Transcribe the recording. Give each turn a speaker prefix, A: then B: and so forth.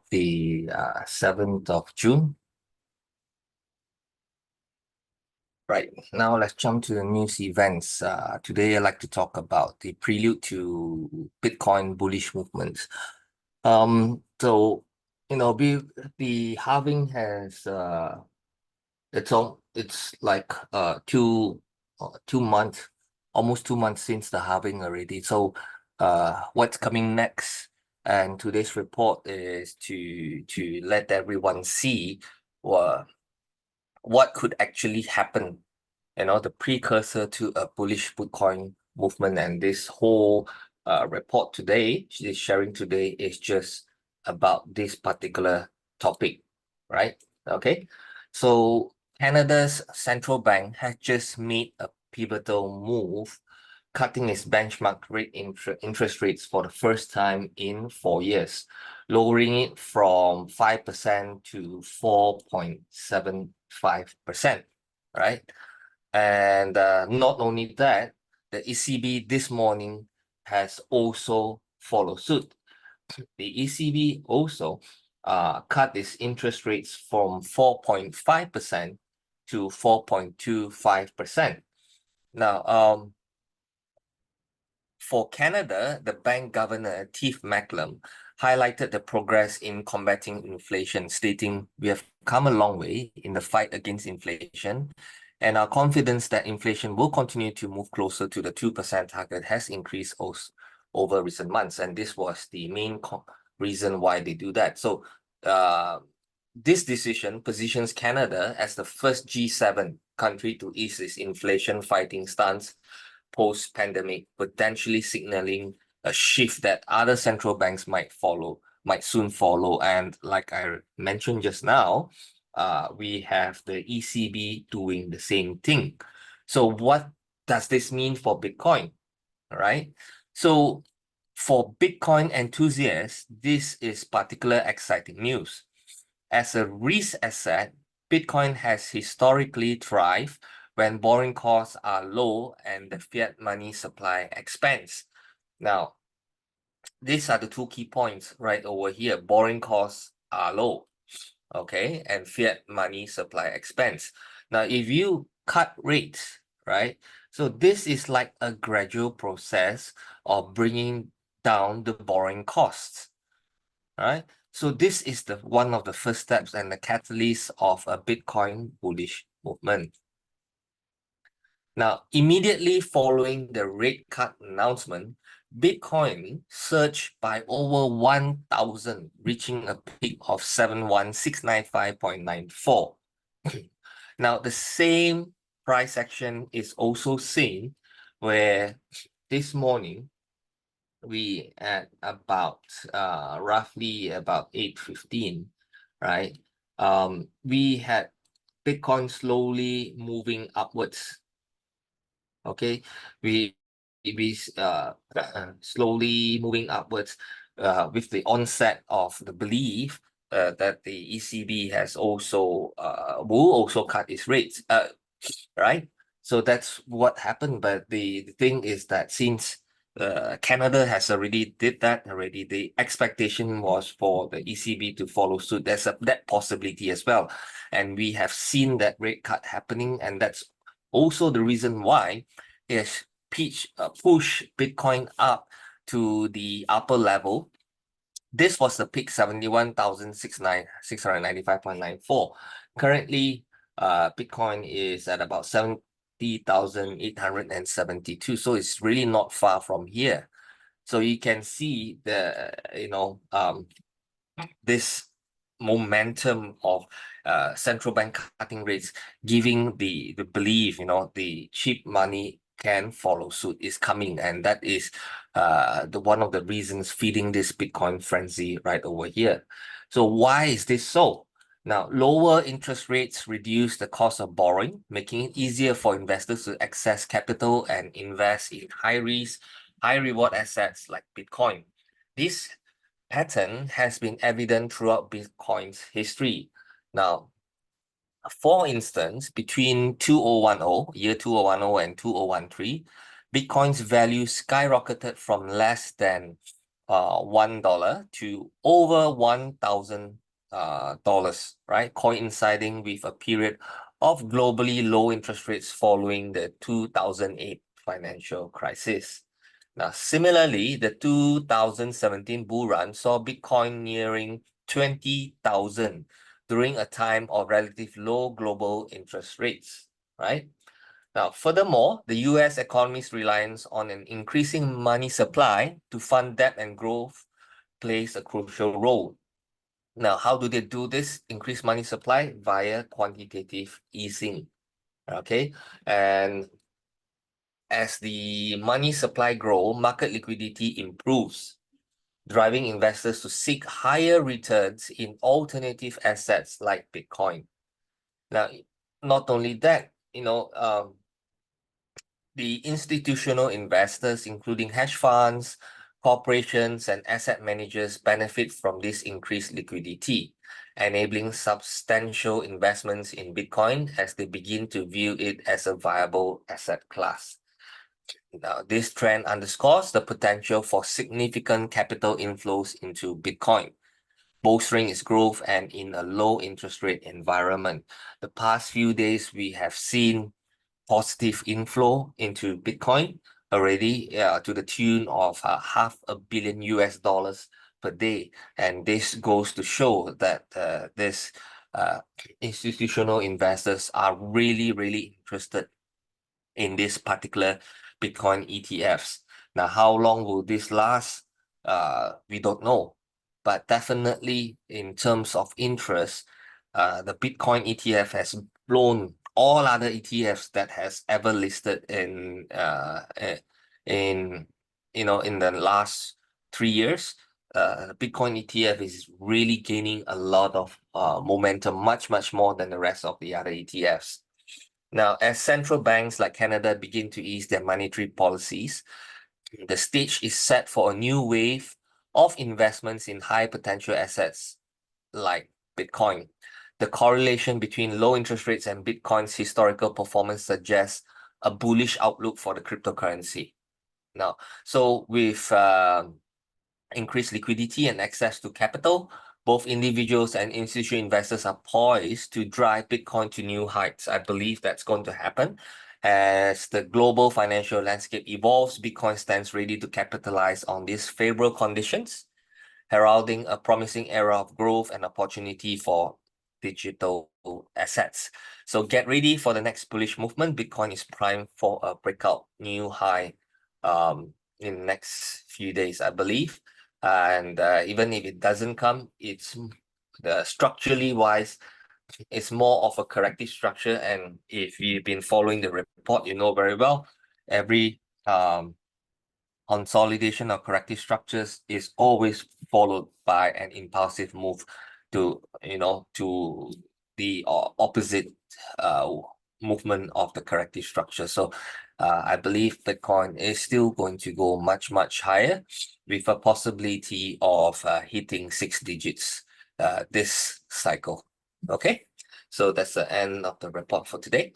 A: the 7th of June. Right, now let's jump to the news events. Today I'd like to talk about the prelude to Bitcoin bullish movements. So the halving has it's like 2 months, almost 2 months since the halving already. So what's coming next? And today's report is to let everyone see what could actually happen, the precursor to a bullish Bitcoin movement. And this whole report today, she's sharing today, is just about this particular topic, right? Okay, so Canada's central bank has just made a pivotal move, cutting its benchmark rate interest rates for the first time in 4 years, lowering it from 5% to 4.75%, right? And not only that, the ECB this morning has also followed suit. The ECB also cut its interest rates from 4.5% to 4.25%. Now, for Canada, the bank governor, Tiff Macklem, highlighted the progress in combating inflation, stating, "We have come a long way in the fight against inflation, and our confidence that inflation will continue to move closer to the 2% target has increased over recent months." And this was the main reason why they do that. So this decision positions Canada as the first G7 country to ease its inflation fighting stance post-pandemic, potentially signaling a shift that other central banks might soon follow. And like I mentioned just now, we have the ECB doing the same thing. So what does this mean for Bitcoin? All right. So for Bitcoin enthusiasts, this is particularly exciting news. As a risk asset, Bitcoin has historically thrived when borrowing costs are low and the fiat money supply expands. Now, these are the two key points right over here. Borrowing costs are low, okay, and fiat money supply expands. Now, if you cut rates, right, so this is like a gradual process of bringing down the borrowing costs, right? So this is one of the first steps and the catalyst of a Bitcoin bullish movement. Now, immediately following the rate cut announcement, Bitcoin surged by over 1,000, reaching a peak of 71,695.94. Now, the same price action is also seen where this morning we at about roughly about 8:15, right? We had Bitcoin slowly moving upwards. Okay, we slowly moving upwards with the onset of the belief that the ECB has also will also cut its rates, right? So that's what happened. But the thing is that since Canada has already did that already, the expectation was for the ECB to follow suit. There's that possibility as well, and we have seen that rate cut happening, and that's also the reason why it push Bitcoin up to the upper level. This was the peak 71,695.94. Currently, Bitcoin is at about 70,872. So it's really not far from here. So you can see the this momentum of central bank cutting rates, giving the belief, the cheap money can follow suit is coming, and that is one of the reasons feeding this Bitcoin frenzy right over here. So why is this so? Now, lower interest rates reduce the cost of borrowing, making it easier for investors to access capital and invest in high-risk, high-reward assets like Bitcoin. This pattern has been evident throughout Bitcoin's history. Now, for instance, between year 2010 and 2013, Bitcoin's value skyrocketed from less than $1 to over $1,000, right? Coinciding with a period of globally low interest rates following the 2008 financial crisis. Now, similarly, the 2017 bull run saw Bitcoin nearing 20,000 during a time of relative low global interest rates, right? Now, furthermore, the US economy's reliance on an increasing money supply to fund debt and growth plays a crucial role. Now, how do they do this increased money supply? Via quantitative easing, okay? And as the money supply grows, market liquidity improves, driving investors to seek higher returns in alternative assets like Bitcoin. Now, not only that, the institutional investors, including hedge funds, corporations, and asset managers, benefit from this increased liquidity, enabling substantial investments in Bitcoin as they begin to view it as a viable asset class. Now, this trend underscores the potential for significant capital inflows into Bitcoin, bolstering its growth and in a low interest rate environment. The past few days, we have seen positive inflow into Bitcoin already to the tune of $500 million per day. And this goes to show that this institutional investors are really, really interested in this particular Bitcoin ETFs. Now, how long will this last? We don't know. But definitely in terms of interest, the Bitcoin ETF has blown all other ETFs that has ever listed in the last 3 years. The Bitcoin ETF is really gaining a lot of momentum, much more than the rest of the other ETFs. Now, as central banks like Canada begin to ease their monetary policies, the stage is set for a new wave of investments in high potential assets like Bitcoin. The correlation between low interest rates and Bitcoin's historical performance suggests a bullish outlook for the cryptocurrency. Now, so with increased liquidity and access to capital, both individuals and institutional investors are poised to drive Bitcoin to new heights. I believe that's going to happen. As the global financial landscape evolves, Bitcoin stands ready to capitalize on these favorable conditions, heralding a promising era of growth and opportunity for digital assets. So get ready for the next bullish movement. Bitcoin is primed for a breakout new high in the next few days, I believe. And even if it doesn't come, it's structurally wise, it's more of a corrective structure. And if you've been following the report, you know very well, every consolidation of corrective structures is always followed by an impulsive move to the opposite movement of the corrective structure. So I believe Bitcoin is still going to go much higher, with a possibility of hitting 6 digits this cycle. Okay, so that's the end of the report for today.